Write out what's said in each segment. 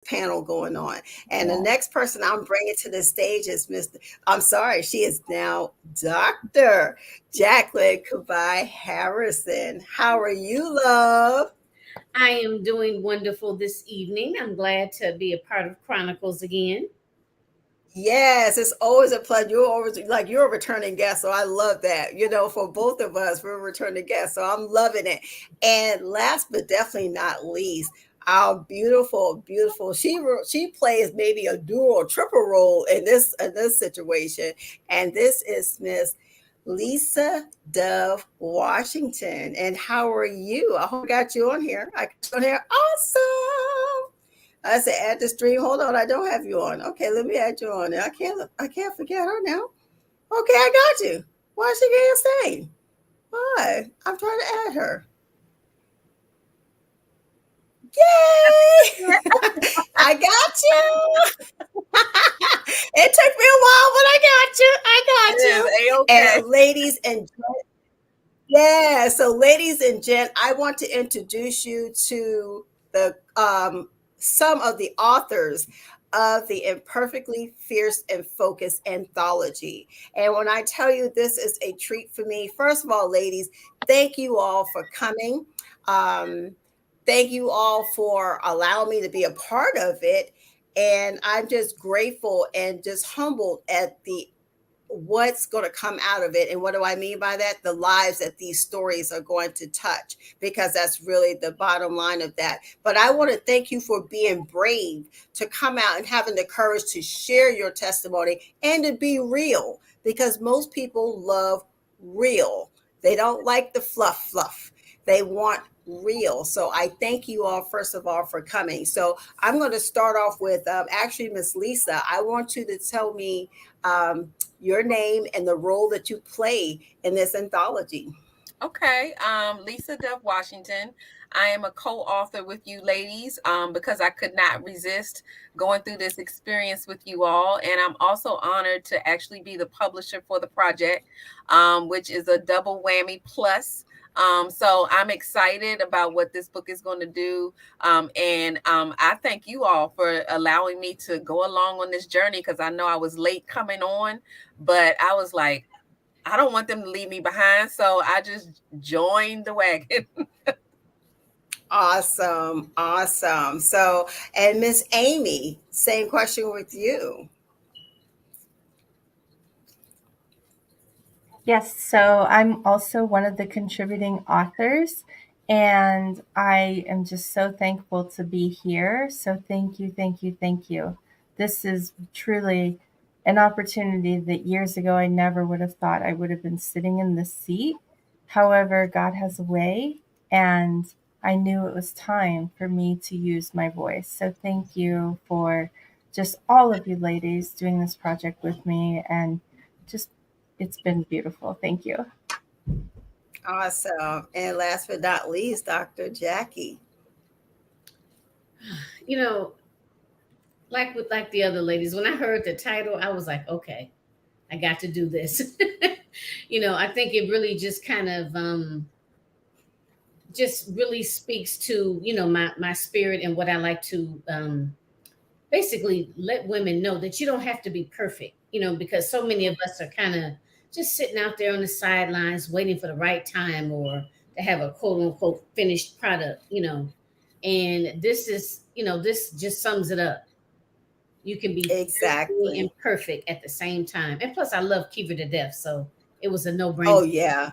panel going on. And the next person I'm bringing to the stage is she is now Dr. Jacqueline Kabai Harrison. How are you, love? I am doing wonderful this evening. I'm glad to be a part of Chronicles again. Yes, it's always a pleasure. You're always like you're a returning guest, so I love that. For both of us, we're returning guests, so I'm loving it. And last but definitely not least, our beautiful, beautiful. She plays maybe a dual or triple role in this situation, and this is Miss Lisa Dove Washington. And how are you? I hope I got you on here. I got you on here. Awesome. I said, add the stream. Hold on, I don't have you on. Okay, let me add you on. I can't forget her now. Okay, I got you. Why she can't stay? Why? I'm trying to add her. Yay! I got you. It took me a while, but I got you. I got It is you. A-okay. And ladies and gent, I want to introduce you to the some of the authors of the Imperfectly Fierce and Focused anthology. And when I tell you this is a treat for me, first of all, ladies, thank you all for coming. Um, Thank you all for allowing me to be a part of it. And I'm just grateful and just humbled at the what's going to come out of it. And what do I mean by that? The lives that these stories are going to touch, because that's really the bottom line of that. But I want to thank you for being brave to come out and having the courage to share your testimony and to be real, because most people love real. They don't like the fluff. They want real. So I thank you all, first of all, for coming. So I'm going to start off with actually, Miss Lisa, I want you to tell me your name and the role that you play in this anthology. Okay, Lisa Dove Washington. I am a co-author with you ladies because I could not resist going through this experience with you all. And I'm also honored to actually be the publisher for the project, which is a double whammy plus. So I'm excited about what this book is going to do. And I thank you all for allowing me to go along on this journey, because I know I was late coming on, but I was like, I don't want them to leave me behind. So I just joined the wagon. Awesome. Awesome. So, and Miss Amy, same question with you. Yes, so I'm also one of the contributing authors, and I am just so thankful to be here. So thank you, thank you, thank you. This is truly an opportunity that years ago I never would have thought I would have been sitting in this seat. However, God has a way, and I knew it was time for me to use my voice. So thank you for just all of you ladies doing this project with me, and just it's been beautiful. Thank you. Awesome. And last but not least, Dr. Jackie. You know, like the other ladies, when I heard the title, I was like, okay, I got to do this. I think it really just kind of just really speaks to my spirit and what I like to basically let women know that you don't have to be perfect, because so many of us are kind of just sitting out there on the sidelines waiting for the right time or to have a quote unquote finished product, and this just sums it up. You can be fearfully Exactly. imperfect at the same time. And plus I love Kiva to death, so it was a Oh, no-brainer. yeah.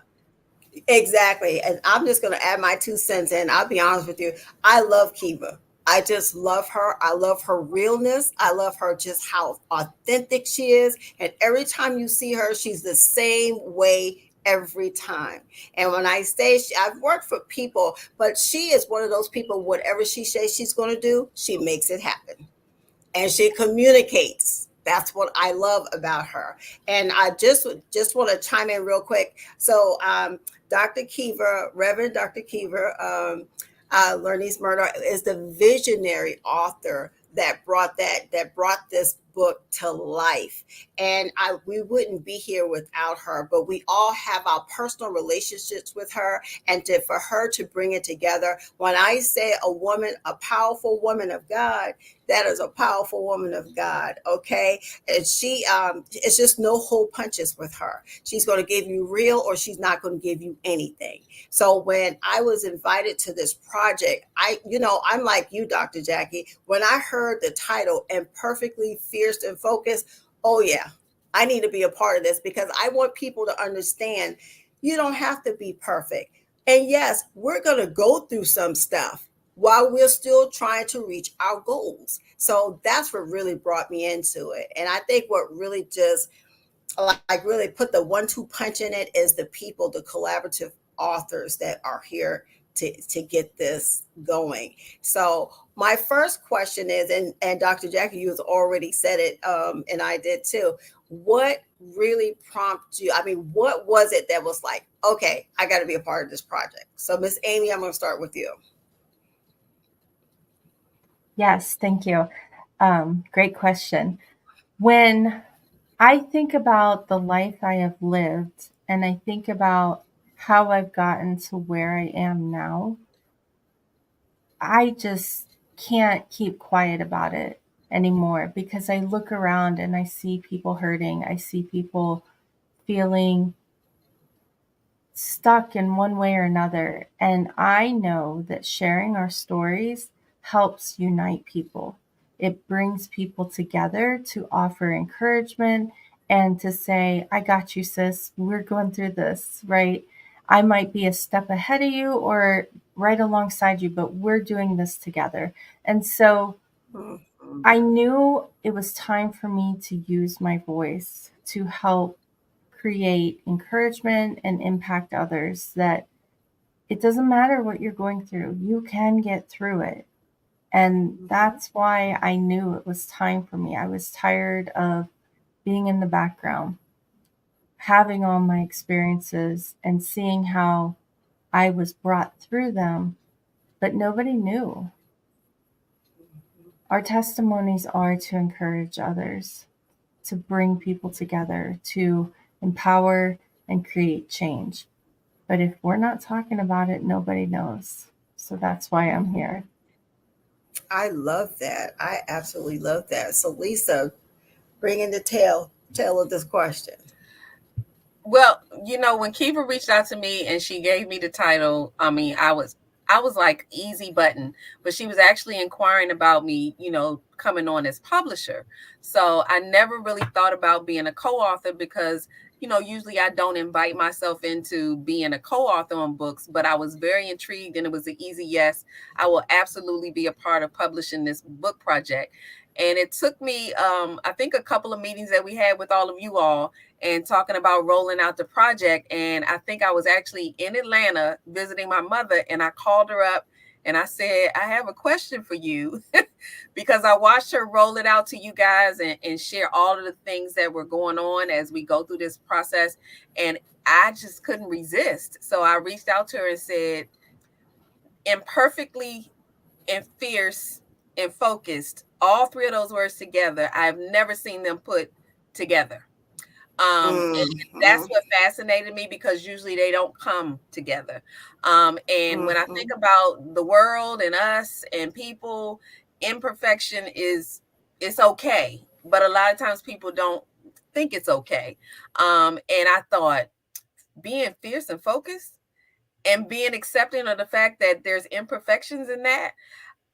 Exactly. And I'm just going to add my 2 cents in. I'll be honest with you. I love Kiva. I just love her. I love her realness. I love her just how authentic she is. And every time you see her, she's the same way every time. And when I say I've worked for people, but she is one of those people, whatever she says she's going to do, she makes it happen, and she communicates. That's what I love about her. And I just want to chime in real quick. So, Dr. Kiva, Reverend Dr. Kiva, Lernice Murdoch is the visionary author that brought this book to life. And we wouldn't be here without her, but we all have our personal relationships with her. And for her to bring it together, when I say a woman, a powerful woman of God, that is a powerful woman of God. Okay. And she, it's just no hole punches with her. She's going to give you real, or she's not going to give you anything. So when I was invited to this project, I'm like you, Dr. Jackie. When I heard the title, Imperfectly, Fierce and Focused, oh yeah, I need to be a part of this, because I want people to understand you don't have to be perfect. And yes, we're going to go through some stuff while we're still trying to reach our goals. So that's what really brought me into it. And I think what really just like really put the 1-2 punch in it is the people, the collaborative authors that are here to get this going. So my first question is, and Dr. Jackie, you has already said it, and I did too. What really prompted you? I mean, what was it that was like, okay, I got to be a part of this project? So Miss Amy, I'm going to start with you. Yes, thank you. Great question. When I think about the life I have lived, and I think about how I've gotten to where I am now, I just can't keep quiet about it anymore, because I look around and I see people hurting. I see people feeling stuck in one way or another. And I know that sharing our stories helps unite people. It brings people together to offer encouragement and to say, I got you, sis. We're going through this, right? I might be a step ahead of you or right alongside you, but we're doing this together. And so I knew it was time for me to use my voice to help create encouragement and impact others, that it doesn't matter what you're going through, you can get through it. And that's why I knew it was time for me. I was tired of being in the background, having all my experiences and seeing how I was brought through them, but nobody knew. Our testimonies are to encourage others, to bring people together, to empower and create change. But if we're not talking about it, nobody knows. So that's why I'm here. I love that. I absolutely love that. So Lisa, bring in the tail of this question. Well, when Kiva reached out to me and she gave me the title, I mean, I was like easy button, but she was actually inquiring about me, coming on as publisher. So I never really thought about being a co-author, because usually I don't invite myself into being a co-author on books, but I was very intrigued and it was an easy yes. I will absolutely be a part of publishing this book project. And it took me, I think, a couple of meetings that we had with all of you all and talking about rolling out the project. And I think I was actually in Atlanta visiting my mother, and I called her up and I said, I have a question for you because I watched her roll it out to you guys and share all of the things that were going on as we go through this process. And I just couldn't resist. So I reached out to her and said, imperfectly and fierce and focused, all three of those words together, I've never seen them put together. And that's what fascinated me, because usually they don't come together. And when I think about the world and us and people, imperfection it's okay, but a lot of times people don't think it's okay. And I thought, being fierce and focused and being accepting of the fact that there's imperfections in that,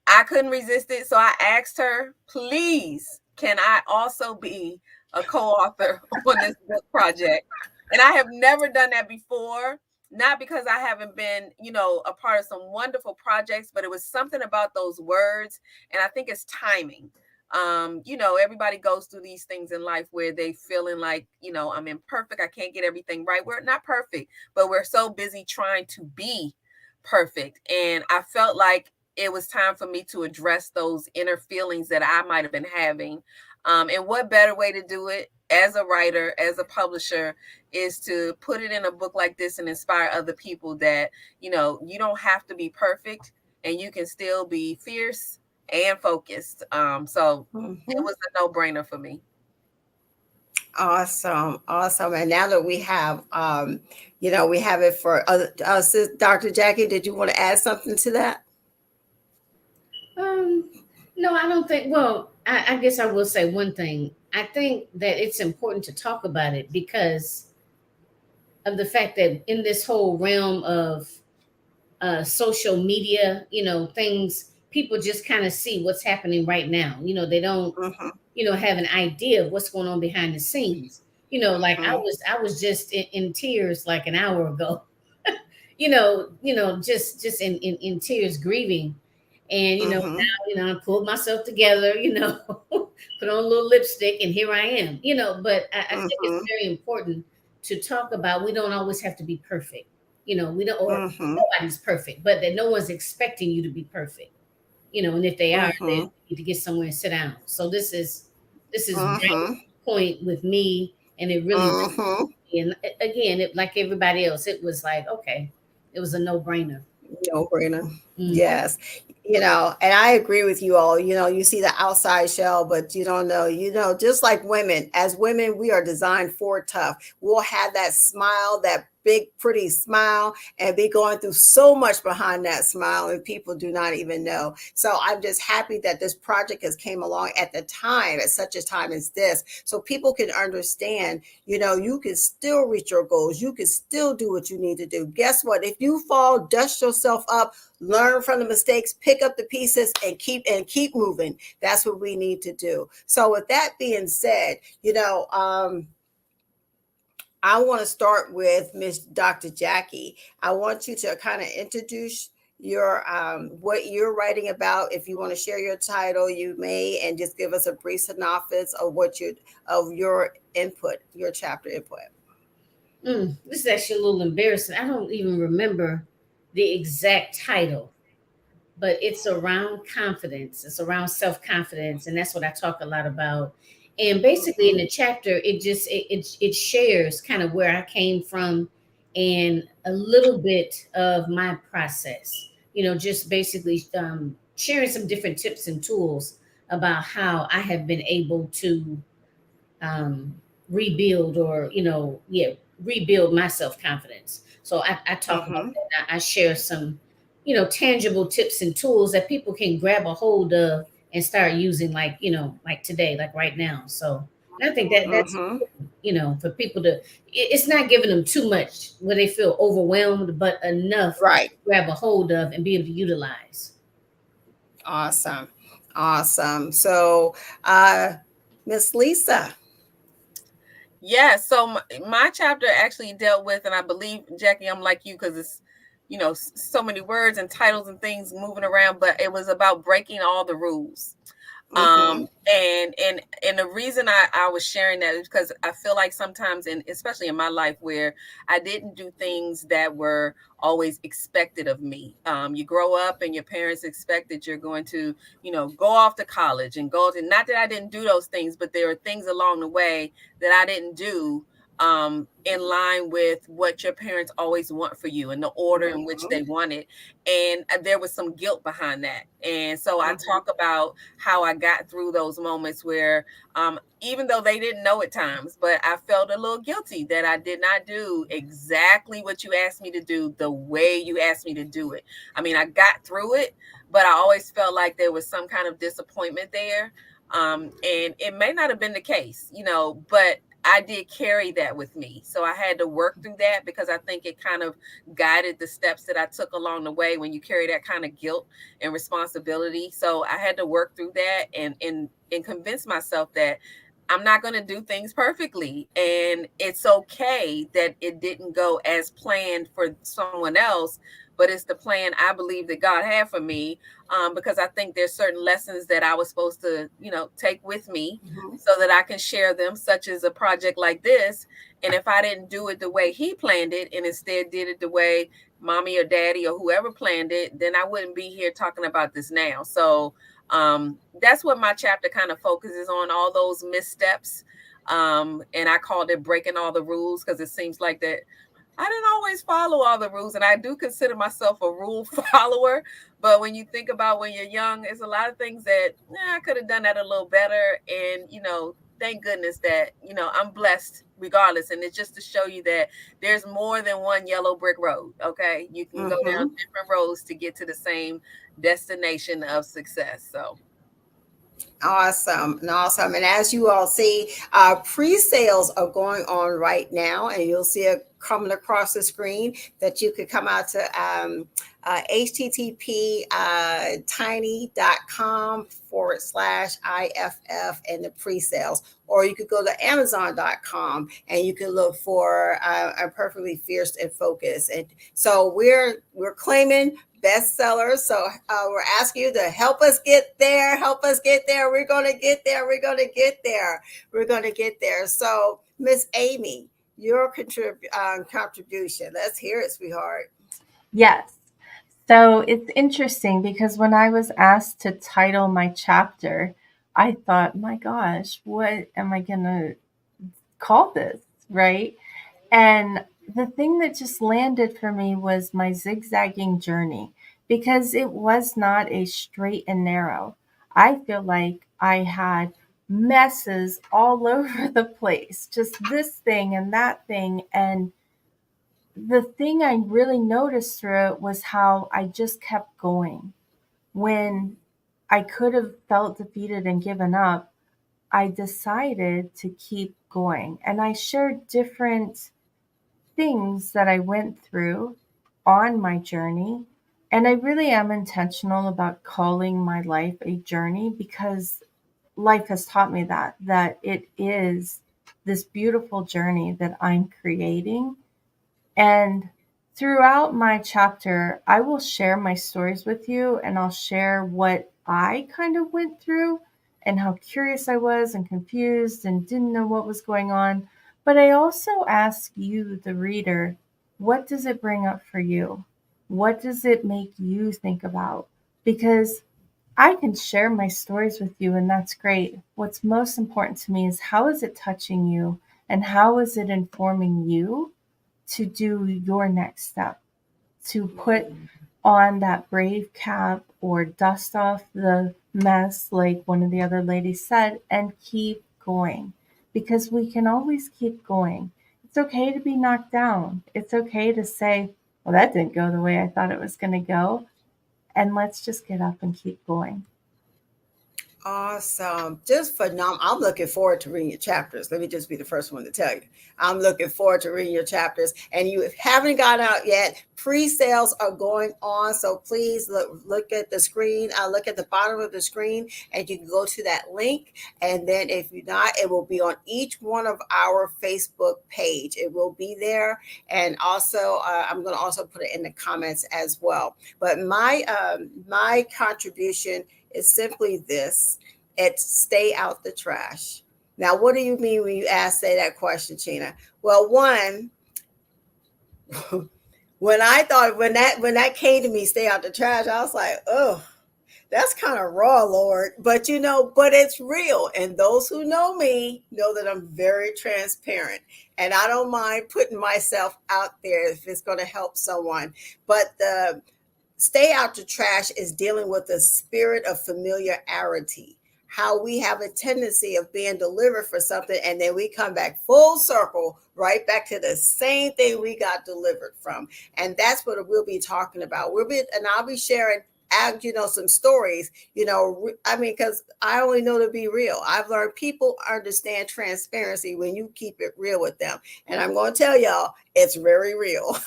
I couldn't resist it. So I asked her, please, can I also be a co-author on this book project? And I have never done that before, not because I haven't been, a part of some wonderful projects, but it was something about those words. And I think it's timing. Everybody goes through these things in life where they feeling like, I'm imperfect. I can't get everything right. We're not perfect, but we're so busy trying to be perfect. And I felt like it was time for me to address those inner feelings that I might have been having. And what better way to do it as a writer, as a publisher, is to put it in a book like this and inspire other people that, you don't have to be perfect and you can still be fierce and focused. So it Mhm. was a no-brainer for me. Awesome, awesome. And now that we have, we have it for other, Dr. Jackie, did you want to add something to that? Um, no, I don't think. Well, I guess I will say one thing. I think that it's important to talk about it because of the fact that in this whole realm of social media, things people just kind of see what's happening right now. They don't, Mm-hmm. have an idea of what's going on behind the scenes. Like I Mm-hmm. was, I was just in tears like an hour ago. Just in tears, grieving. And Mm-hmm. now I pulled myself together, put on a little lipstick, and here I am. But I think it's Mm-hmm. very important to talk about. We don't always have to be perfect. We don't, or Mm-hmm. nobody's perfect, but that no one's expecting you to be perfect. And if they are, then Mm-hmm. you need to get somewhere and sit down. So this is right Mm-hmm. on point with me, and it really Mm-hmm. and again, like everybody else, it was like, okay, it was a no brainer. No brainer. Mm. Yes. And I agree with you all. You see the outside shell, but you don't know, just like women, as women, we are designed for tough. We'll have that smile, that big, pretty smile, and be going through so much behind that smile, and people do not even know. So I'm just happy that this project has came along at the time, at such a time as this, so people can understand, you can still reach your goals. You can still do what you need to do. Guess what? If you fall, dust yourself up, learn from the mistakes, pick up the pieces, and keep moving. That's what we need to do. So with that being said, I want to start with Miss Dr. Jackie. I want you to kind of introduce your what you're writing about. If you want to share your title, you may, and just give us a brief synopsis of your input, your chapter input. This is actually a little embarrassing. I don't even remember the exact title, but it's around confidence. It's around self confidence, and that's what I talk a lot about. And basically, in Mm-hmm. the chapter, it shares kind of where I came from and a little bit of my process. Just basically sharing some different tips and tools about how I have been able to um, rebuild, or rebuild my self-confidence. So I talk about Mm-hmm. that. I share some tangible tips and tools that people can grab a hold of and start using, like like today, like right now. So, and I think that that's Mm-hmm. for people to, it's not giving them too much where they feel overwhelmed, but enough Right. to grab a hold of and be able to utilize. Awesome. Awesome. So, Miss Lisa. Yeah, so my chapter actually dealt with, and I believe, Jackie, I'm like you because it's, so many words and titles and things moving around, but it was about breaking all the rules. Mm-hmm. And the reason I was sharing that is because I feel like sometimes, and especially in my life, where I didn't do things that were always expected of me. You grow up and your parents expect that you're going to, go off to college and go to, not that I didn't do those things, but there are things along the way that I didn't do in line with what your parents always want for you and the order in which Mm-hmm. they want it. And there was some guilt behind that. And so I Mm-hmm. talk about how I got through those moments where, even though they didn't know at times, but I felt a little guilty that I did not do exactly what you asked me to do the way you asked me to do it. I mean, I got through it, but I always felt like there was some kind of disappointment there. And it may not have been the case, but I did carry that with me. So I had to work through that because I think it kind of guided the steps that I took along the way when you carry that kind of guilt and responsibility. So I had to work through that and convince myself that I'm not going to do things perfectly. And it's okay that it didn't go as planned for someone else, but it's the plan I believe that God had for me. Because I think there's certain lessons that I was supposed to, take with me Mm-hmm. so that I can share them, such as a project like this. And if I didn't do it the way he planned it and instead did it the way mommy or daddy or whoever planned it, then I wouldn't be here talking about this now. So that's what my chapter kind of focuses on, all those missteps. And I called it breaking all the rules because it seems like that I didn't always follow all the rules, and I do consider myself a rule follower, But when you think about when you're young, there's a lot of things that I could have done that a little better. And, thank goodness that, I'm blessed regardless. And it's just to show you that there's more than one yellow brick road. Okay. You can go down different roads to get to the same destination of success. So Awesome and awesome. And as you all see, pre-sales are going on right now, and you'll see it coming across the screen that you could come out to http tiny.com/IFF and the pre-sales, or you could go to amazon.com and you can look for Imperfectly Fierce and Focused. And so we're claiming bestsellers. So we're asking you to help us get there. Help us get there. We're going to get there. We're going to get there. We're going to get there. So Miss Amy, your contribution. Let's hear it, sweetheart. Yes. So it's interesting because when I was asked to title my chapter, I thought, my gosh, what am I going to call this? Right. And the thing that just landed for me was my zigzagging journey, because it was not a straight and narrow. I feel like I had messes all over the place, just this thing and that thing. And the thing I really noticed through it was how I just kept going. When I could have felt defeated and given up, I decided to keep going. And I shared different things that I went through on my journey. And I really am intentional about calling my life a journey, because life has taught me that it is this beautiful journey that I'm creating. And throughout my chapter, I will share my stories with you, and I'll share what I kind of went through and how curious I was and confused and didn't know what was going on. But I also ask you, the reader, what does it bring up for you? What does it make you think about? Because I can share my stories with you, and that's great. What's most important to me is, how is it touching you, and how is it informing you to do your next step, to put on that brave cap or dust off the mess, like one of the other ladies said, and keep going, because we can always keep going. It's okay to be knocked down. It's okay to say, well, that didn't go the way I thought it was going to go. And let's just get up and keep going. Awesome. Just phenomenal. I'm looking forward to reading your chapters. Let me just be the first one to tell you. I'm looking forward to reading your chapters. And you haven't got out yet, pre-sales are going on. So please look at the screen. Look at the bottom of the screen, and you can go to that link. And then if you're not, it will be on each one of our Facebook page. It will be there. And also, I'm going to also put it in the comments as well. But my contribution is simply this: it's stay out the trash. Now, what do you mean when you say that question, China? Well, one, when that came to me, stay out the trash, I was like, oh, that's kind of raw, Lord. But but it's real. And those who know me know that I'm very transparent, and I don't mind putting myself out there if it's going to help someone. But the stay out the trash is dealing with the spirit of familiarity, how we have a tendency of being delivered for something, and then we come back full circle right back to the same thing we got delivered from. And that's what we'll be talking about. And I'll be sharing some stories, because I only know to be real. I've learned people understand transparency when you keep it real with them. And I'm going to tell y'all, it's very real.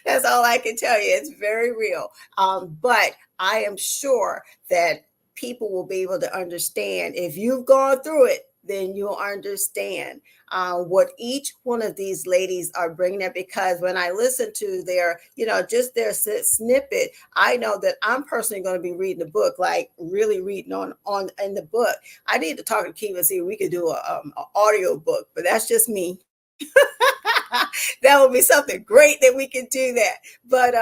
That's all I can tell you. It's very real. But I am sure that people will be able to understand. If you've gone through it, then you'll understand what each one of these ladies are bringing up. Because when I listen to their snippet, I know that I'm personally going to be reading the book, like really reading on in the book. I need to talk to Kiva and see if we could do a audio book, but that's just me. That would be something great that we can do that. But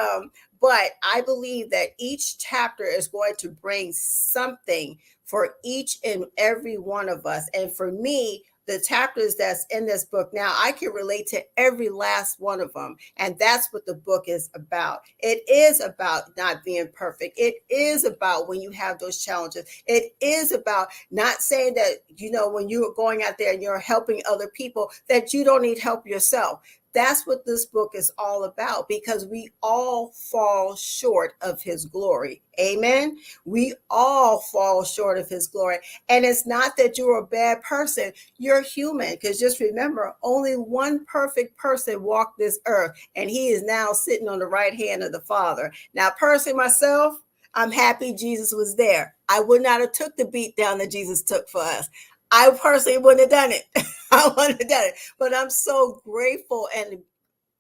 I believe that each chapter is going to bring something for each and every one of us. And for me, the chapters that's in this book now, I can relate to every last one of them. And that's what the book is about. It is about not being perfect. It is about when you have those challenges. It is about not saying that, when you're going out there and you're helping other people, that you don't need help yourself. That's what this book is all about, because we all fall short of his glory. Amen. We all fall short of his glory. And it's not that you're a bad person. You're human. Because just remember, only one perfect person walked this earth, and he is now sitting on the right hand of the Father. Now, personally, myself, I'm happy Jesus was there. I would not have took the beat down that Jesus took for us. I personally wouldn't have done it. I wouldn't have done it. But I'm so grateful and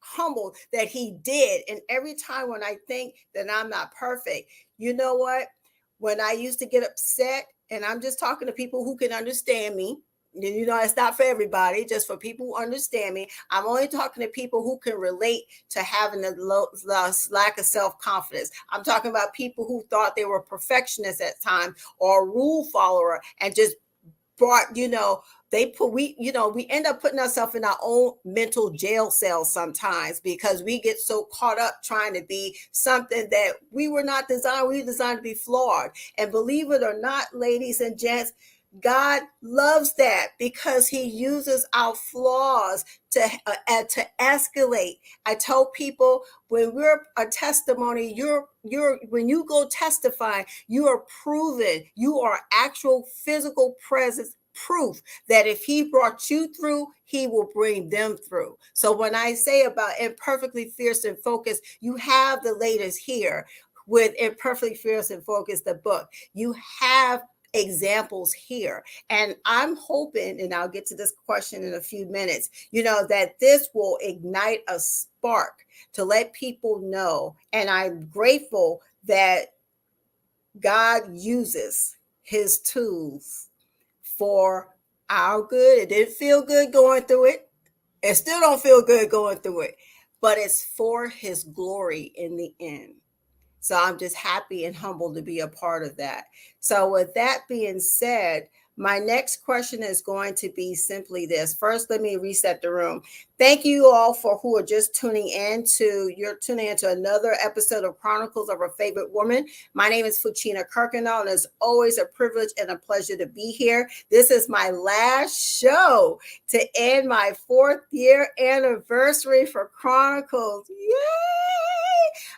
humbled that he did. And every time when I think that I'm not perfect, you know what? When I used to get upset, and I'm just talking to people who can understand me, it's not for everybody, just for people who understand me. I'm only talking to people who can relate to having the lack of self-confidence. I'm talking about people who thought they were perfectionists at times, or a rule follower, and just brought, we end up putting ourselves in our own mental jail cell sometimes, because we get so caught up trying to be something that we were not designed. We were designed to be flawed. And believe it or not, ladies and gents, God loves that, because he uses our flaws to escalate. I tell people, when we're a testimony, when you go testify, you are proven, you are actual physical presence proof that if he brought you through, he will bring them through. So when I say about Imperfectly Fierce and Focused, you have the latest here with Imperfectly Fierce and Focused, the book. You have examples here. And I'm hoping, and I'll get to this question in a few minutes, that this will ignite a spark to let people know. And I'm grateful that God uses his tools for our good. It didn't feel good going through it. It still don't feel good going through it, but it's for his glory in the end. So I'm just happy and humbled to be a part of that. So with that being said, my next question is going to be simply this. First, let me reset the room. Thank you all for who are just tuning in you're tuning into another episode of Chronicles of a Favorite Woman. My name is Fouchina Kirkendoll, and it's always a privilege and a pleasure to be here. This is my last show to end my 4th year anniversary for Chronicles. Yay!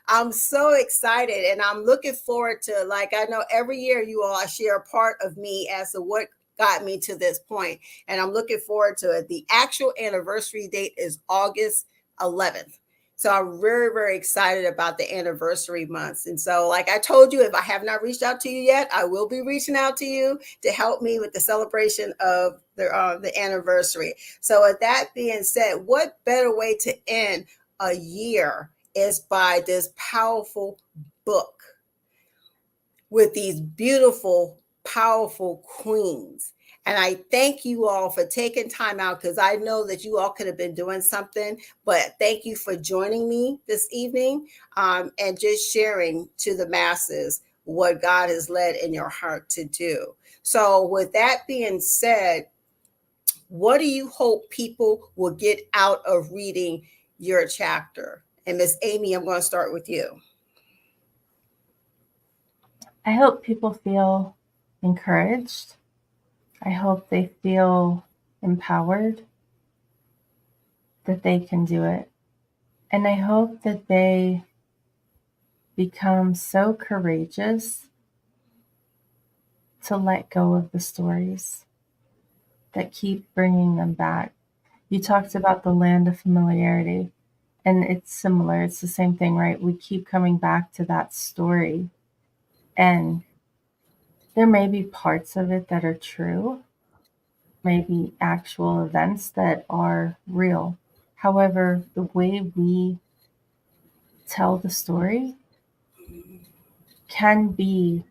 I'm so excited, and I'm looking forward to, I know every year you all share a part of me as to what got me to this point, and I'm looking forward to it. The actual anniversary date is August 11th. So I'm very, very excited about the anniversary months. And so, like I told you, if I have not reached out to you yet, I will be reaching out to you to help me with the celebration of the anniversary. So with that being said, what better way to end a year is by this powerful book with these beautiful, powerful queens. And I thank you all for taking time out, because I know that you all could have been doing something, but thank you for joining me this evening, and just sharing to the masses what God has led in your heart to do. So with that being said, what do you hope people will get out of reading your chapter? And Miss Amy, I'm going to start with you. I hope people feel encouraged. I hope they feel empowered that they can do it. And I hope that they become so courageous to let go of the stories that keep bringing them back. You talked about the land of familiarity, and it's similar. It's the same thing, right? We keep coming back to that story, and there may be parts of it that are true, maybe actual events that are real. However, the way we tell the story can be,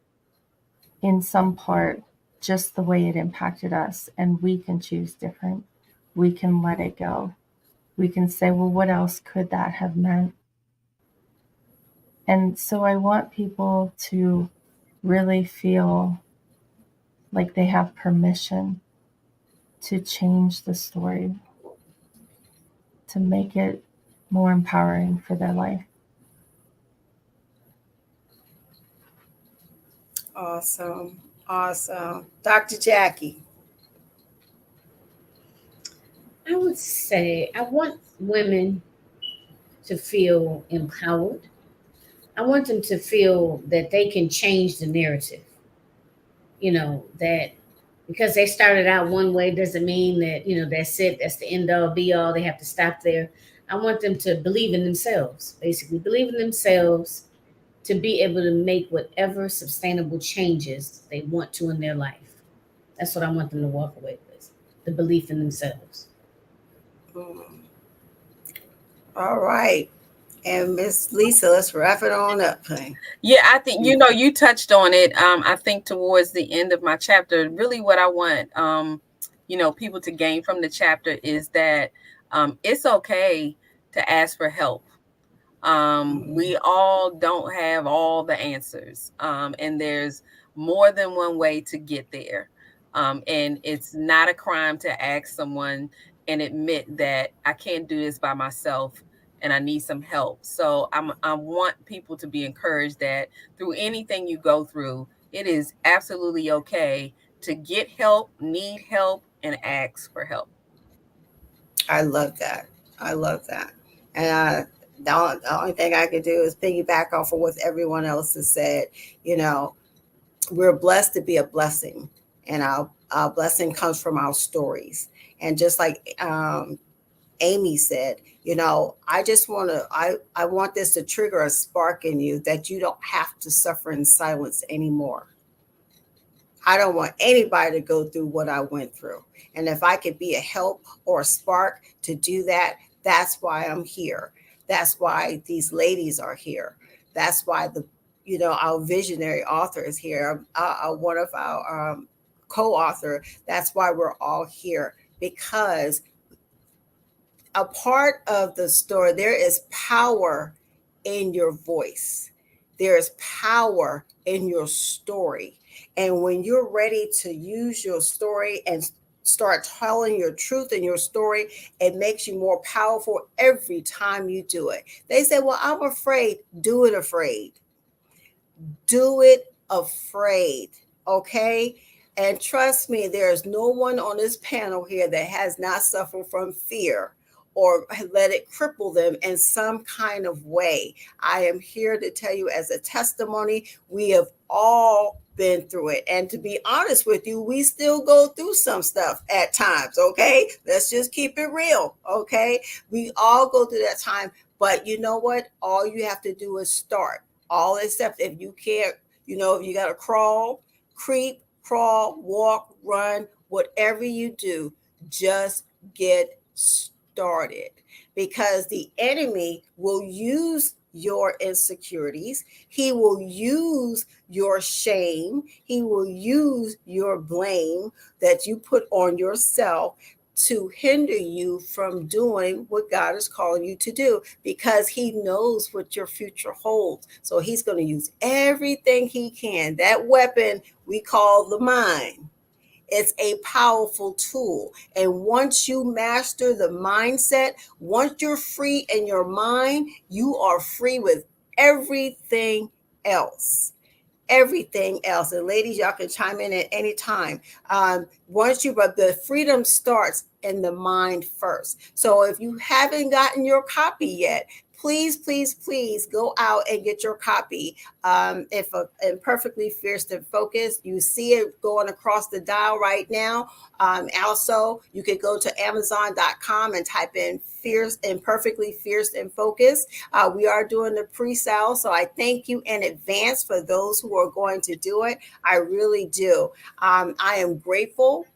in some part, just the way it impacted us, and we can choose different. We can let it go. We can say, well, what else could that have meant? And so I want people to really feel like they have permission to change the story, to make it more empowering for their life. Awesome. Awesome. Dr. Jackie. I would say I want women to feel empowered. I want them to feel that they can change the narrative. That because they started out one way doesn't mean that, that's it, that's the end all be all, they have to stop there. I want them to believe in themselves, basically, believe in themselves to be able to make whatever sustainable changes they want to in their life. That's what I want them to walk away with, the belief in themselves. All right. And Miss Lisa, let's wrap it on up, honey. Yeah, I think, you touched on it. I think towards the end of my chapter, really what I want, people to gain from the chapter is that it's okay to ask for help. We all don't have all the answers. And there's more than one way to get there. And it's not a crime to ask someone and admit that I can't do this by myself and I need some help. So I want people to be encouraged that through anything you go through, it is absolutely okay to get help, need help, and ask for help. I love that. I love that. And the only thing I could do is piggyback off of what everyone else has said. You know, we're blessed to be a blessing, and our blessing comes from our stories. And just like Amy said, I just want to, I want this to trigger a spark in you that you don't have to suffer in silence anymore. I don't want anybody to go through what I went through. And if I could be a help or a spark to do that, that's why I'm here. That's why these ladies are here. That's why our visionary author is here. One of our co-author. That's why we're all here, because a part of the story, there is power in your voice. There is power in your story. And when you're ready to use your story and start telling your truth in your story, it makes you more powerful every time you do it. They say, well, I'm afraid. Do it afraid. Do it afraid. Okay? And trust me, there's no one on this panel here that has not suffered from fear or let it cripple them in some kind of way. I am here to tell you as a testimony, we have all been through it. And to be honest with you, we still go through some stuff at times, okay? Let's just keep it real, okay? We all go through that time, but you know what? All you have to do is start. All except if you can't, if you got to crawl, creep, crawl, walk, run, whatever you do, just get started, because the enemy will use your insecurities. He will use your shame. He will use your blame that you put on yourself to hinder you from doing what God is calling you to do, because he knows what your future holds. So he's going to use everything he can. That weapon we call the mind. It's a powerful tool. And once you master the mindset, once you're free in your mind, you are free with everything else. Everything else. And ladies, y'all can chime in at any time. But the freedom starts in the mind first. So if you haven't gotten your copy yet, please, please, please go out and get your copy. If Imperfectly Fierce and Focused, you see it going across the dial right now. Also, you could go to Amazon.com and type in Imperfectly Fierce and Focused. We are doing the pre-sale, so I thank you in advance for those who are going to do it. I really do. I am grateful.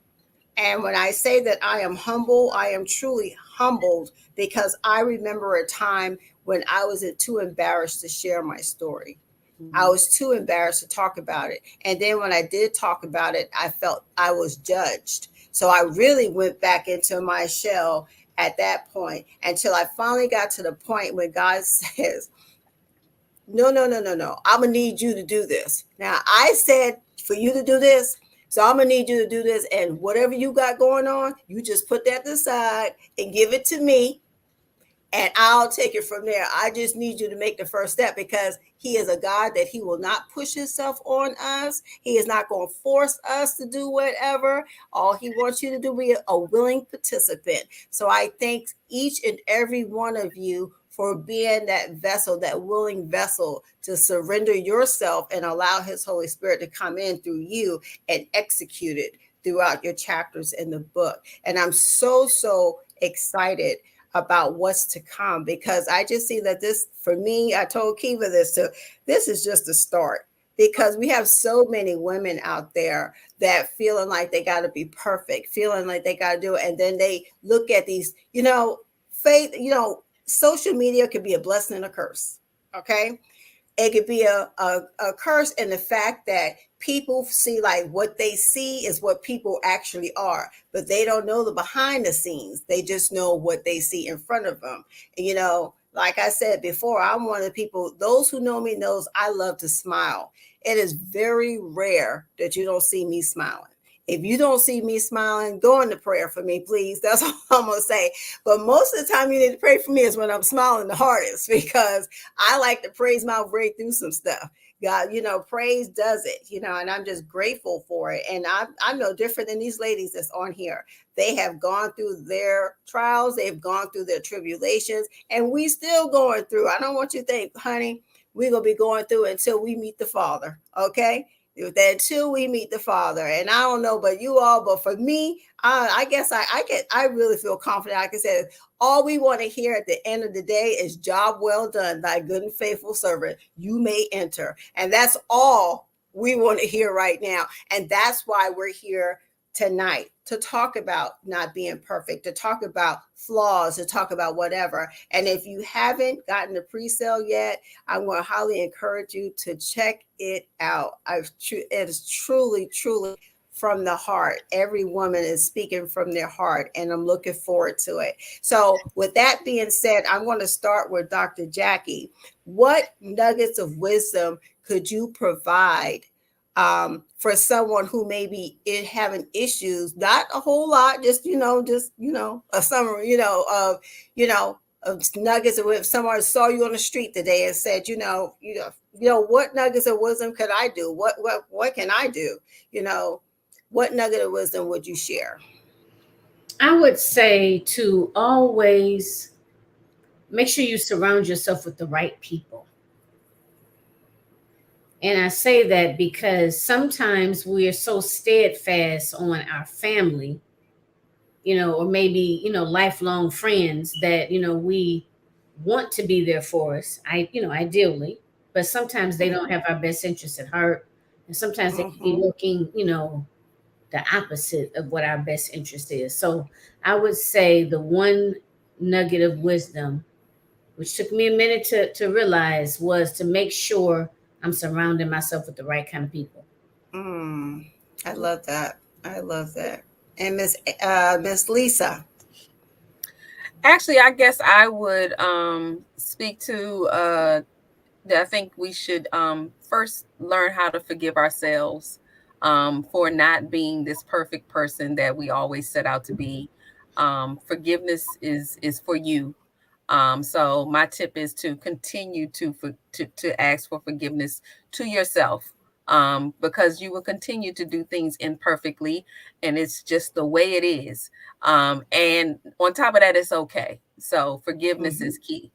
And when I say that I am humble, I am truly humbled, because I remember a time when I was too embarrassed to share my story. Mm-hmm. I was too embarrassed to talk about it. And then when I did talk about it, I felt I was judged. So I really went back into my shell at that point, until I finally got to the point when God says, no, I'm going to need you to do this. Now, I said for you to do this, So I'm gonna need you to do this, and whatever you got going on, you just put that aside and give it to me, and I'll take it from there. I just need you to make the first step, because he is a God that he will not push himself on us. He is not going to force us to do whatever. All he wants you to do, be a willing participant. So I thank each and every one of you for being that vessel, that willing vessel to surrender yourself and allow his Holy Spirit to come in through you and execute it throughout your chapters in the book. And I'm so excited about what's to come, because I just see that this, for me, I told Kiva this too, this is just the start, because we have so many women out there that feeling like they got to be perfect, feeling like they got to do it. And then they look at these, faith, social media could be a blessing and a curse. Okay. It could be a curse in the fact that people see, like, what they see is what people actually are, but they don't know the behind the scenes. They just know what they see in front of them. Like I said before, I'm one of the people, those who know me knows I love to smile. It is very rare that you don't see me smiling. If you don't see me smiling, go into prayer for me, please. That's all I'm going to say. But most of the time you need to pray for me is when I'm smiling the hardest, because I like to praise my way through some stuff. God, praise does it, and I'm just grateful for it. And I'm no different than these ladies that's on here. They have gone through their trials. They've gone through their tribulations, and we still going through. I don't want you to think, honey, we're going to be going through until we meet the Father. Okay. Until we meet the Father. And I don't know about you all, but for me, I guess I really feel confident. I can say all we want to hear at the end of the day is job well done, thy good and faithful servant. You may enter. And that's all we want to hear right now. And that's why we're here tonight, to talk about not being perfect, to talk about flaws, to talk about whatever. And if you haven't gotten the pre-sale yet, I'm going to highly encourage you to check it out. It is truly from the heart. Every woman is speaking from their heart, and I'm looking forward to it. So with that being said, I'm going to start with Dr. Jackie. What nuggets of wisdom could you provide for someone who may be having issues? Not a whole lot, just a summary, of nuggets of, if someone saw you on the street today and said, what nuggets of wisdom could I do? What can I do? What nugget of wisdom would you share? I would say to always make sure you surround yourself with the right people. And I say that because sometimes we are so steadfast on our family, or maybe, lifelong friends that, we want to be there for us. Ideally, but sometimes they don't have our best interests at heart. And sometimes they can be working, the opposite of what our best interest is. So I would say the one nugget of wisdom, which took me a minute to realize, was to make sure I'm surrounding myself with the right kind of people. I love that. And Miss Lisa. Actually, I guess I would speak to I think we should first learn how to forgive ourselves for not being this perfect person that we always set out to be. Forgiveness is for you. So my tip is to continue to ask for forgiveness to yourself, because you will continue to do things imperfectly, and it's just the way it is. And on top of that, it's okay. So forgiveness is key.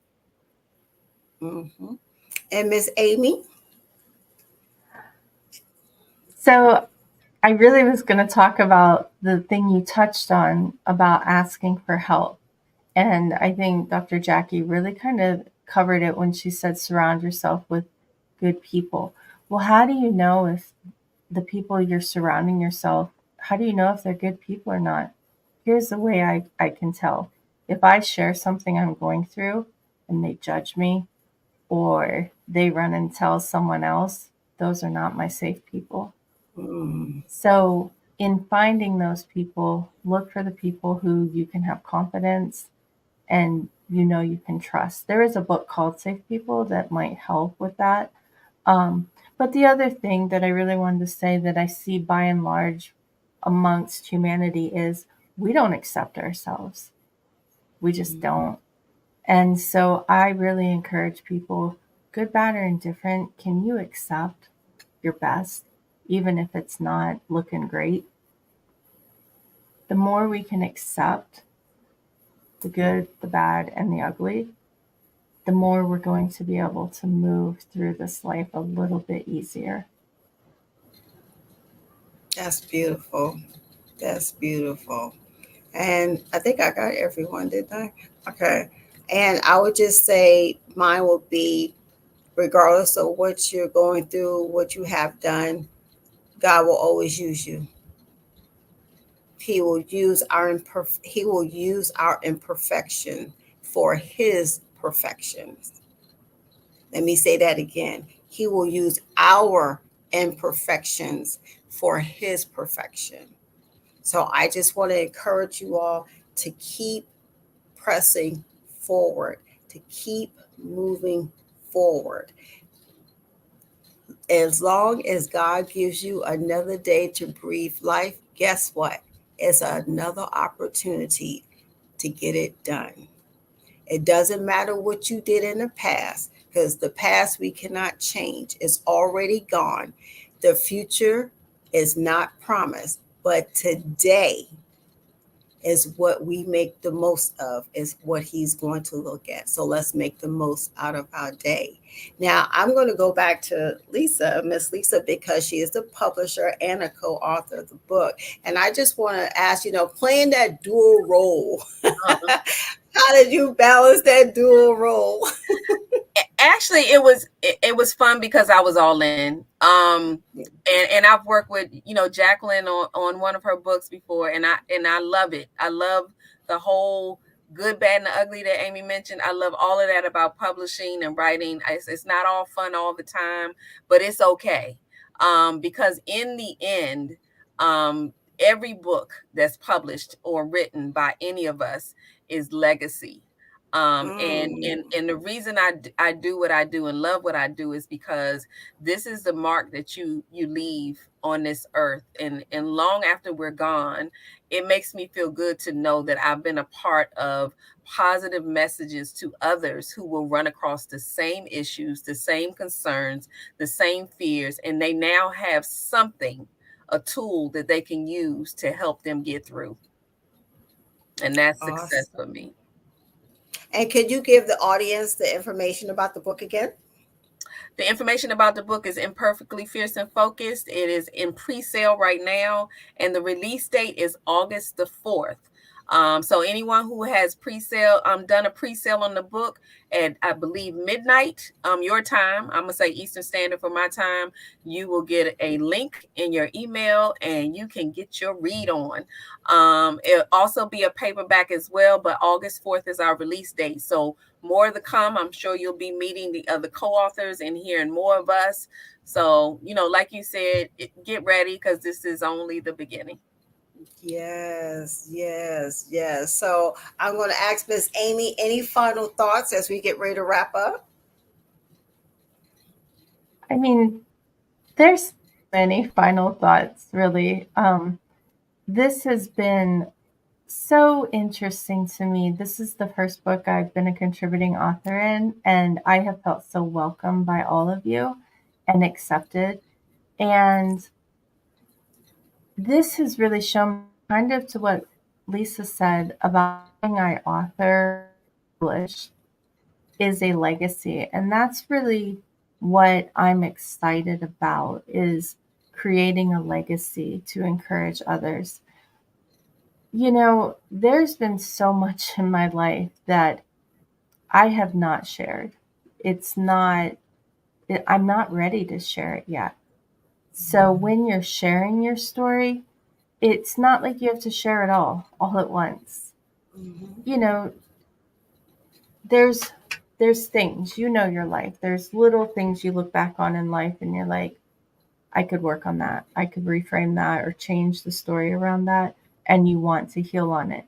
And Miss Amy. So I really was going to talk about the thing you touched on about asking for help. And I think Dr. Jackie really kind of covered it when she said surround yourself with good people. Well, how do you know if the people you're surrounding yourself, how do you know if they're good people or not? Here's the way I can tell. If I share something I'm going through and they judge me, or they run and tell someone else, those are not my safe people. So in finding those people, look for the people who you can have confidence and you can trust. There is a book called Safe People that might help with that. But the other thing that I really wanted to say that I see by and large amongst humanity is we don't accept ourselves. We just don't. And so I really encourage people, good, bad, or indifferent, can you accept your best, even if it's not looking great? The more we can accept the good, the bad, and the ugly, the more we're going to be able to move through this life a little bit easier. That's beautiful. That's beautiful. And I think I got everyone, didn't I? Okay. And I would just say mine will be, regardless of what you're going through, what you have done, God will always use you. He will use our imperfection for his perfections. Let me say that again. He will use our imperfections for his perfection. So I just want to encourage you all to keep pressing forward, to keep moving forward. As long as God gives you another day to breathe life, guess what? It's another opportunity to get it done. It doesn't matter what you did in the past, because the past we cannot change. It's already gone. The future is not promised, but today is what we make the most of, is what he's going to look at. So let's make the most out of our day. Now I'm going to go back to Lisa, Miss Lisa, because she is the publisher and a co-author of the book. And I just want to ask, playing that dual role, how did you balance that dual role? Actually, it was fun because I was all in. And I've worked with Jacqueline on one of her books before, and I love it. I love the whole good, bad, and the ugly that Amy mentioned. I love all of that about publishing and writing. It's not all fun all the time, but it's okay, because in the end, every book that's published or written by any of us is legacy. And the reason I do what I do and love what I do is because this is the mark that you leave on this earth, and long after we're gone, it makes me feel good to know that I've been a part of positive messages to others who will run across the same issues, the same concerns, the same fears, and they now have something, a tool that they can use to help them get through. And that's success for Awesome. me. And could you give the audience the information about the book again? The information about the book is Imperfectly Fierce and Focused. It is in pre-sale right now, and the release date is August the 4th. So anyone who has pre-sale, done a pre-sale on the book at, I believe, midnight, your time, I'm gonna say Eastern Standard for my time, you will get a link in your email and you can get your read on. It'll also be a paperback as well, but August 4th is our release date. So more to come. I'm sure you'll be meeting the other co-authors and hearing more of us. So, like you said, get ready, because this is only the beginning. Yes, yes, yes. So I'm going to ask Miss Amy, any final thoughts as we get ready to wrap up? I mean, there's many final thoughts, really. This has been so interesting to me. This is the first book I've been a contributing author in, and I have felt so welcomed by all of you and accepted. And this has really shown kind of to what Lisa said about being I author published is a legacy. And that's really what I'm excited about, is creating a legacy to encourage others. There's been so much in my life that I have not shared. It's not, I'm not ready to share it yet. So when you're sharing your story, it's not like you have to share it all at once. Mhm. You know, there's things, your life. There's little things you look back on in life and you're like, I could work on that. I could reframe that or change the story around that, and you want to heal on it.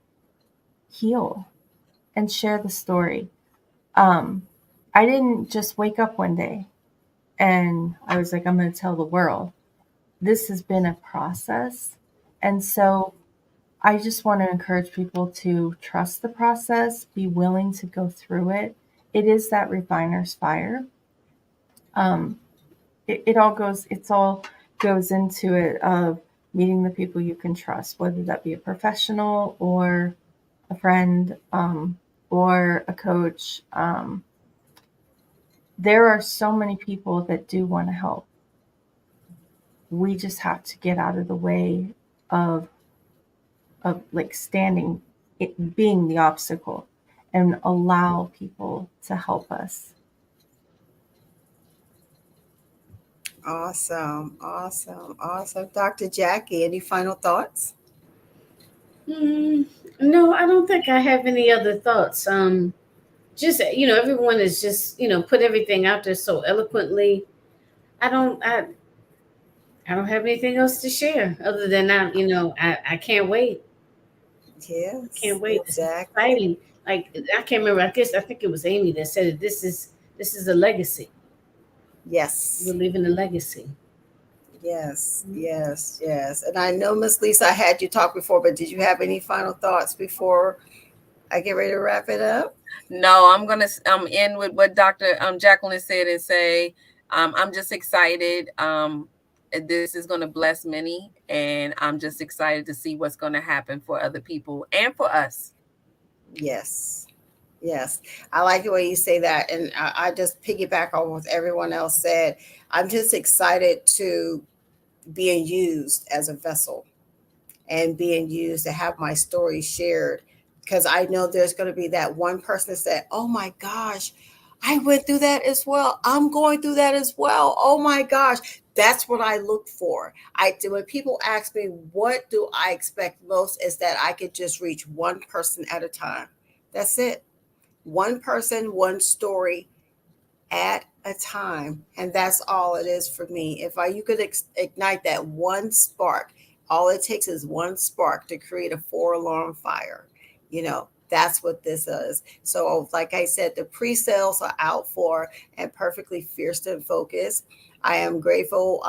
Heal and share the story. I didn't just wake up one day And I was like, I'm going to tell the world. This has been a process. And so I just want to encourage people to trust the process, be willing to go through it. It is that refiner's fire. Um, it's all goes into it of meeting the people you can trust, whether that be a professional or a friend, or a coach. There are so many people that do want to help. We just have to get out of the way of like standing, it being the obstacle, and allow people to help us. Awesome, awesome, awesome. Dr. Jackie, any final thoughts? Mm, no, I don't think I have any other thoughts. Just everyone is just put everything out there so eloquently. I don't, I, I don't have anything else to share other than I can't wait. Yes, Can't wait. This is exactly. exciting. Like I can't remember. I think it was Amy that said it. This is a legacy. We're Yes, leaving a legacy. yes, yes, yes. And I know, Miss Lisa, I had you talk before, but did you have any final thoughts before I get ready to wrap it up? No, I'm gonna end with what Dr. Jacqueline said and say I'm just excited. This is gonna bless many, and I'm just excited to see what's gonna happen for other people and for us. Yes. Yes, I like the way you say that. And I just piggyback on what everyone else said. I'm just excited to being used as a vessel and being used to have my story shared, because I know there's going to be that one person that said, oh my gosh, I went through that as well. I'm going through that as well. Oh my gosh. That's what I look for. I do. When people ask me, what do I expect most, is that I could just reach one person at a time. That's it. One person, one story at a time, and that's all it is for me. If I you could ignite that one spark, all it takes is one spark to create a four-alarm fire. That's what this is. So like I said, the pre-sales are out for and perfectly fierce and focused. I am grateful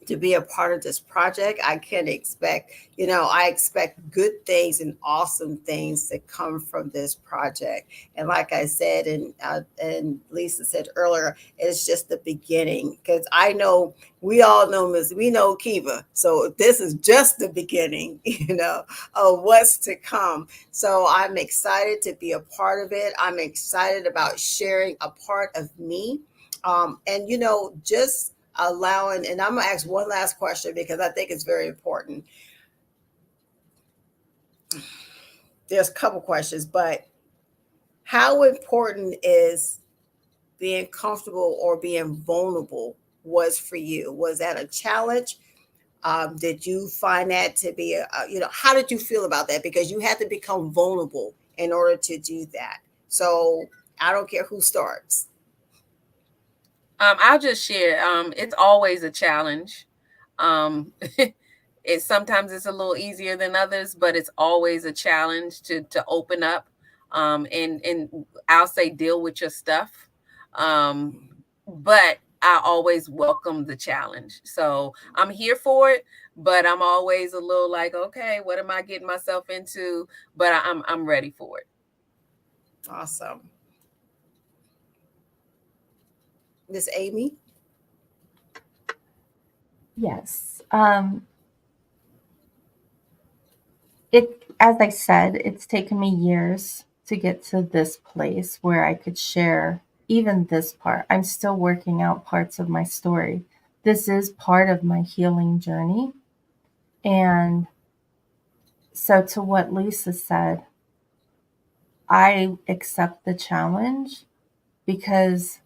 to be a part of this project. I can expect, I expect good things and awesome things to come from this project. And like I said, and Lisa said earlier, it's just the beginning, because I know we all know Miss, we know Kiva. So this is just the beginning, of what's to come. So I'm excited to be a part of it. I'm excited about sharing a part of me. And just allowing, and I'm going to ask one last question because I think it's very important. There's a couple questions, but how important is being comfortable or being vulnerable was for you? Was that a challenge? Did you find that to be how did you feel about that? Because you had to become vulnerable in order to do that. So I don't care who starts. I'll just share. It's always a challenge. Um, sometimes it's a little easier than others, but it's always a challenge to open up, and I'll say deal with your stuff. But I always welcome the challenge, so I'm here for it. But I'm always a little like, okay, what am I getting myself into? But I'm ready for it. Awesome. Miss Amy? Yes. As I said, it's taken me years to get to this place where I could share even this part. I'm still working out parts of my story. This is part of my healing journey. And so, to what Lisa said, I accept the challenge because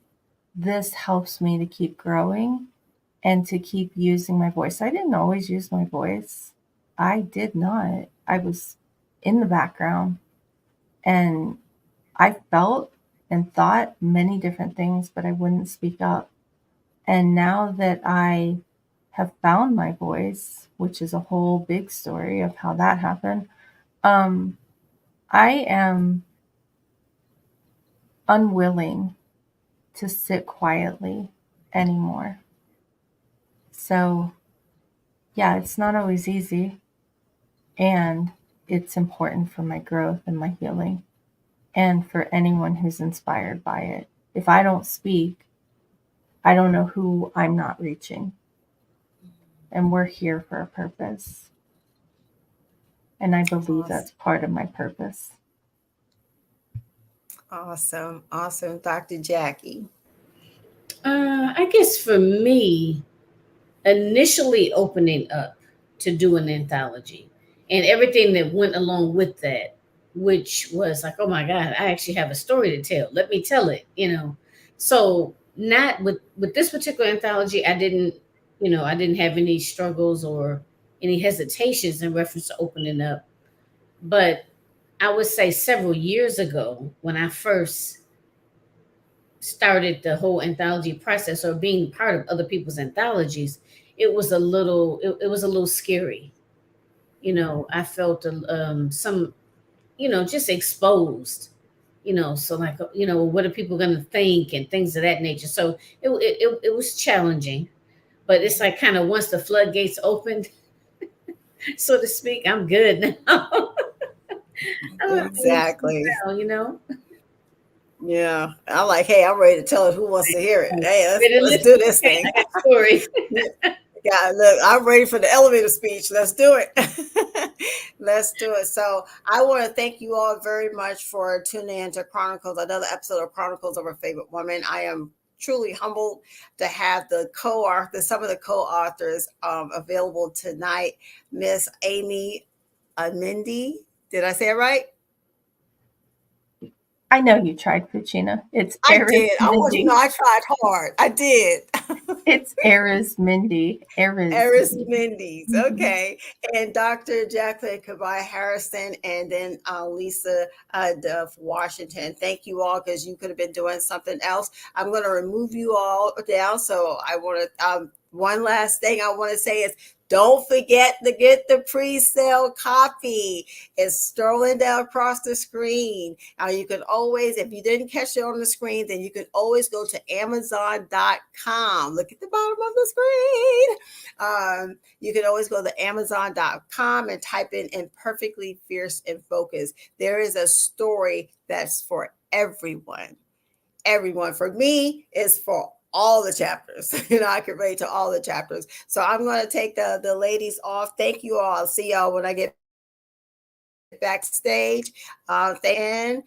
this helps me to keep growing and to keep using my voice. I didn't always use my voice. I did not. I was in the background, and I felt and thought many different things, but I wouldn't speak up. And now that I have found my voice, which is a whole big story of how that happened, um, I am unwilling to sit quietly anymore. So, yeah, it's not always easy. And it's important for my growth and my healing and for anyone who's inspired by it. If I don't speak, I don't know who I'm not reaching. And we're here for a purpose. And I believe Awesome. that's part of my purpose. Awesome. Awesome. Dr. Jackie. I guess for me, initially opening up to do an anthology and everything that went along with that, which was like, oh my God, I actually have a story to tell. Let me tell it, So not with this particular anthology, I didn't have any struggles or any hesitations in reference to opening up. But I would say several years ago when I first started the whole anthology process or being part of other people's anthologies, it was a little scary. I felt some, just exposed. So like, what are people going to think and things of that nature. So it was challenging, but it's like kind of once the floodgates opened, so to speak, I'm good now. I'm Exactly. now. Yeah. I'm like, hey, I'm ready to tell it. Who wants to hear it? Hey, Ready to let's listen? do this Okay, thing. I got a story. Yeah, look, I'm ready for the elevator speech. Let's do it. Let's do it. So I want to thank you all very much for tuning in to Chronicles, another episode of Chronicles of a Favorite Woman. I am truly humbled to have some of the co-authors available tonight. Miss Amy Amindi. Did I say it right? I know you tried, Fouchina. It's I did. Mindy. I tried hard. I did. It's Mindy. Eris Mendes. Mhm. Okay. And Dr. Jacqueline Kabai Harrison, and then Lisa Duff Washington. Thank you all because you could have been doing something else. I'm going to remove you all down. So I want to, one last thing I want to say is don't forget to get the pre-sale copy. It's scrolling down across the screen. You can always, if you didn't catch it on the screen, then you can always go to Amazon.com. Look at the bottom of the screen. You can always go to Amazon.com and type in Imperfectly Fierce and Focused. There is a story that's for everyone. Everyone. For me, it's for all the chapters. I can relate to all the chapters. So I'm going to take the ladies off. Thank you all. I'll see y'all when I get backstage. And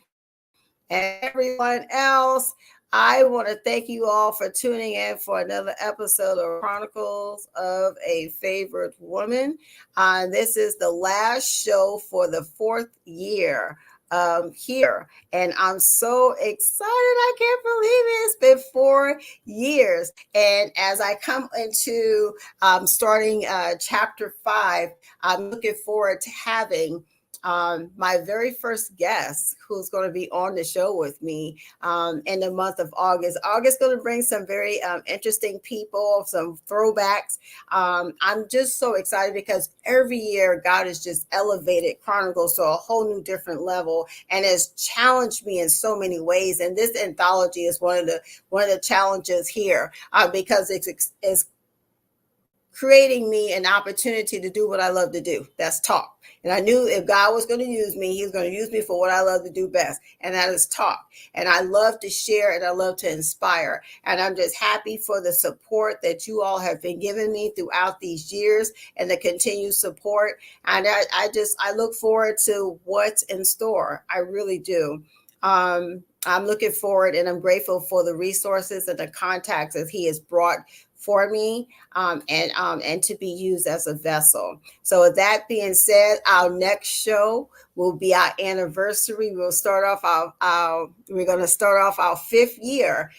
everyone else, I want to thank you all for tuning in for another episode of Chronicles of a Favorite Woman. This is the last show for the 4th year here, and I'm so excited. I can't believe it's been 4 years. And as I come into starting chapter 5, I'm looking forward to having my very first guest who's going to be on the show with me in the month of August. August going to bring some very interesting people, some throwbacks. I'm just so excited because every year God has just elevated Chronicles to a whole new different level and has challenged me in so many ways. And this anthology is one of the challenges here because it's creating me an opportunity to do what I love to do. That's talk. And I knew if God was going to use me, he was going to use me for what I love to do best. And that is talk. And I love to share and I love to inspire. And I'm just happy for the support that you all have been giving me throughout these years and the continued support. And I look forward to what's in store. I really do. I'm looking forward and I'm grateful for the resources and the contacts that he has brought for me and to be used as a vessel. So with that being said, our next show will be our anniversary. We'll start off we're going to start off our 5th year,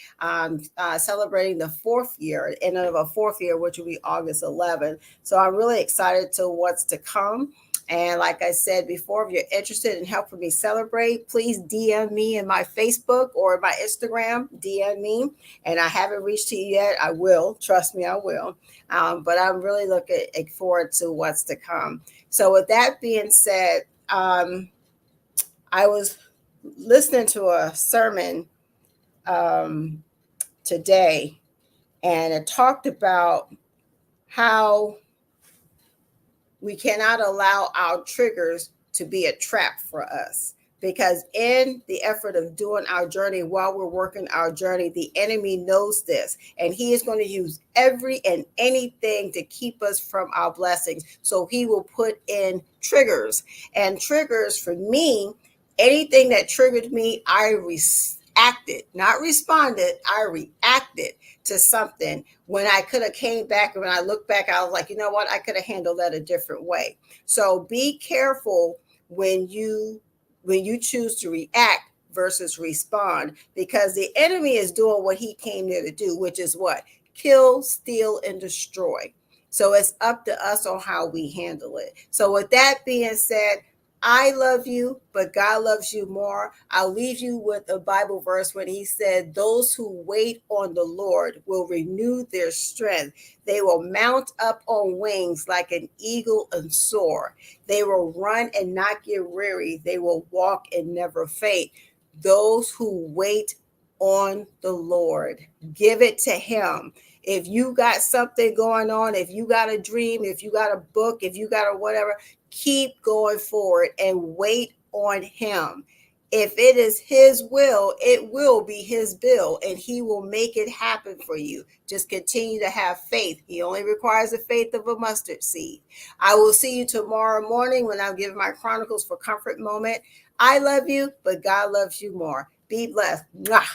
celebrating the 4th year, end of a 4th year, which will be August 11th. So I'm really excited to what's to come. And like I said before, if you're interested in helping me celebrate, please DM me in my Facebook or my Instagram. DM me. And I haven't reached to you yet. I will. Trust me, I will. But I'm really looking forward to what's to come. So with that being said, I was listening to a sermon today, And it talked about how we cannot allow our triggers to be a trap for us. Because in the effort of doing our journey, while we're working our journey, the enemy knows this, and he is going to use every and anything to keep us from our blessings. So he will put in triggers, and triggers for me, anything that triggered me, I reacted, not responded. I reacted to something when I could have came back, and when I look back, I was like, you know what, I could have handled that a different way. So be careful when you choose to react versus respond, because the enemy is doing what he came there to do, which is what? Kill, steal, and destroy. So it's up to us on how we handle it. So with that being said, I love you, but God loves you more. I'll leave you with a Bible verse when he said, those who wait on the Lord will renew their strength. They will mount up on wings like an eagle and soar. They will run and not get weary. They will walk and never faint. Those who wait on the Lord, give it to him. If you got something going on, if you got a dream, if you got a book, if you got a whatever, keep going forward and wait on him. If it is his will, it will be his bill, and he will make it happen for you. Just continue to have faith. He only requires the faith of a mustard seed. I will see you tomorrow morning when I'll give my Chronicles for Comfort moment. I love you, but God loves you more. Be blessed. Mwah.